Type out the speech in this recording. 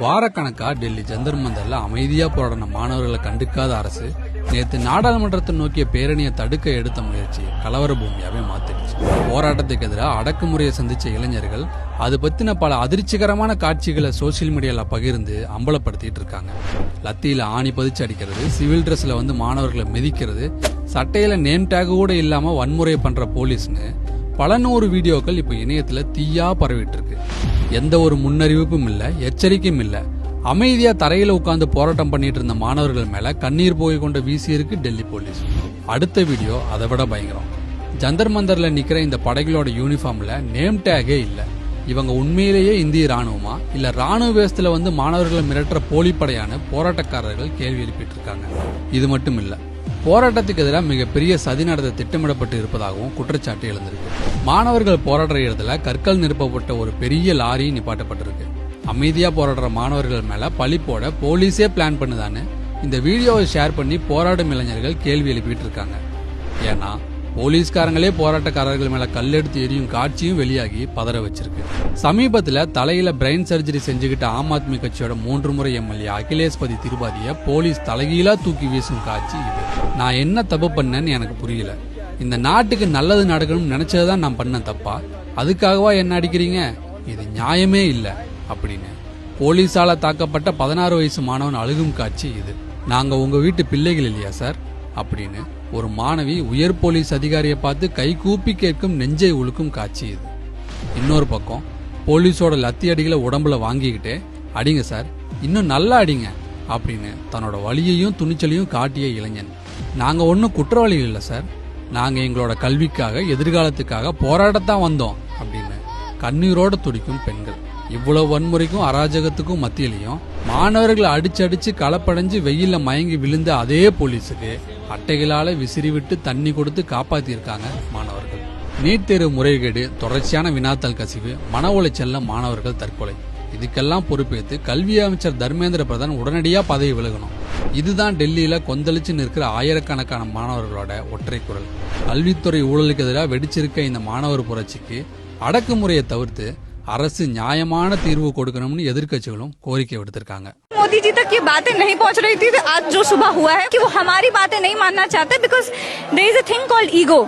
வாரக்கணக்கா டெல்லி ஜந்தர் மந்தர்ல அமைதியா போராடின மாணவர்களை கண்டுக்காத அரசு நேத்து நாடாளுமன்றத்தை நோக்கிய பேரணியை தடுக்க எடுத்த முயற்சி கலவர பூமியாவே மாத்திடுச்சு. போராட்டத்துக்கு எதிராக அடக்குமுறையை சந்திச்ச இளைஞர்கள் அது பத்தின பல அதிர்ச்சிகரமான காட்சிகளை சோசியல் மீடியால பகிர்ந்து அம்பலப்படுத்திட்டு இருக்காங்க. லத்தியில ஆணி பதிச்சு அடிக்கிறது, சிவில் டிரெஸ்ல வந்து மாணவர்களை மிதிக்கிறது, சட்டையில நேம் டேக் கூட இல்லாம வன்முறை பண்ற போலீஸ்னு பல நூறு வீடியோக்கள் இப்ப இணையத்துல தீயா பரவிட்டு இருக்கு. எந்த ஒரு முன்னறிவிப்பும் இல்ல, எச்சரிக்கையும் இல்ல. அமைதியா தரையில உட்கார்ந்து போராட்டம் பண்ணிட்டு இருந்த மாணவர்கள் மேல கண்ணீர் போய் கொண்ட வீசி இருக்கு டெல்லி போலீஸ். அடுத்த வீடியோ அதை விட பயங்கரம். ஜந்தர் மந்தர்ல நிக்கிற இந்த படைகளோட யூனிஃபார்ம்ல நேம் டேகே இல்ல. இவங்க உண்மையிலேயே இந்திய ராணுவமா இல்ல ராணுவ வேஷத்துல வந்து மாணவர்களை மிரட்டுற போலிப்படையான போராட்டக்காரர்கள் கேள்வி எழுப்பிட்டு இருக்காங்க. இது மட்டும் இல்ல, போராட்டத்துக்கு எதிராக மிகப்பெரிய சதி நடத்த திட்டமிடப்பட்டு இருப்பதாகவும் குற்றச்சாட்டு எழுந்திருக்கு. மாணவர்கள் போராடுற இடத்துல கற்கள் நிரப்பப்பட்ட ஒரு பெரிய லாரி நிப்பாட்டப்பட்டிருக்கு. அமைதியா போராடுற மாணவர்கள் மேல பழி போட போலீஸே பிளான் பண்ணுதான்னு இந்த வீடியோவை ஷேர் பண்ணி போராடும் இளைஞர்கள் கேள்வி எழுப்பிட்டு இருக்காங்க. ஏன்னா போலீஸ்காரங்களே போராட்டக்காரர்கள் மேல கல்லெடுத்து எரியும் காட்சியும் வெளியாகி பதற வச்சிருக்கு. சமீபத்துல தலையில பிரெயின் சர்ஜரி செஞ்சுக்கிட்ட ஆம் ஆத்மி கட்சியோட 3 முறை எம்எல்ஏ அகிலேஷ்பதி திரிபாதிய போலீஸ் தலைகீழா தூக்கி வீசும் காட்சி இது. நான் என்ன தப்பு பண்ணேன்னு எனக்கு புரியல. இந்த நாட்டுக்கு நல்லது நடக்கணும்னு நினைச்சதுதான் நான் பண்ண தப்பா? அதுக்காகவா என்ன அடிக்கிறீங்க? இது நியாயமே இல்ல அப்படின்னு போலீஸால தாக்கப்பட்ட 16 வயசு மாணவன் அழுகும் காட்சி இது. நாங்க உங்க வீட்டு பிள்ளைகள் இல்லையா சார் அப்படின்னு ஒரு மாணவி உயர் போலீஸ் அதிகாரியை பார்த்து கை கூப்பி கேட்கும் நெஞ்சை உழுக்கும் காட்சி இது. இன்னொரு பக்கம் போலீஸோட லத்தி அடிகளை உடம்புல வாங்கிக்கிட்டே அடிங்க சார், இன்னும் நல்லா அடிங்க அப்படின்னு தன்னோட வலியையும் துணிச்சலையும் காட்டிய இளைஞன். நாங்க ஒன்னும் குற்றவாளிகள் இல்லை சார், நாங்க எங்களோட கல்விக்காக எதிர்காலத்துக்காக போராடத்தான் வந்தோம் அப்படின்னு கண்ணீரோட துடிக்கும் பெண்கள். இவ்வளவு வன்முறைக்கும் அராஜகத்துக்கும் மத்தியிலையும் மாணவர்களை அடிச்சு களப்படைஞ்சு வெயில்ல மயங்கி விழுந்த அதே போலீஸுக்கு அட்டைகளால விசிறி விட்டு தண்ணி கொடுத்து காப்பாத்திருக்காங்க மாணவர்கள். நீட் தேர்வு முறைகேடு, தொடர்ச்சியான வினாத்தாள் கசிவு, மன உளைச்சல்ல மாணவர்கள் தற்கொலை, இதுக்கெல்லாம் பொறுப்பேற்று கல்வி அமைச்சர் தர்மேந்திர பிரதான் உடனடியா பதவி விலகணும். இதுதான் டெல்லியில கொந்தளிச்சு நிற்கிற ஆயிரக்கணக்கான மாணவர்களோட ஒற்றை குரல். கல்வித்துறை ஊழலுக்கு எதிராக வெடிச்சிருக்க இந்த மாணவர் புரட்சிக்கு அடக்குமுறையை தவிர்த்து அரசு நியாயமான தீர்வு கொடுக்கணும்னு எதிர்க்கட்சிகளும் கோரிக்கை விடுத்திருக்காங்க. मोदी जी तक ये बातें नहीं पहुंच रही थी आज जो सुबह हुआ है कि वो हमारी बातें नहीं मानना चाहते because there is a thing called ego.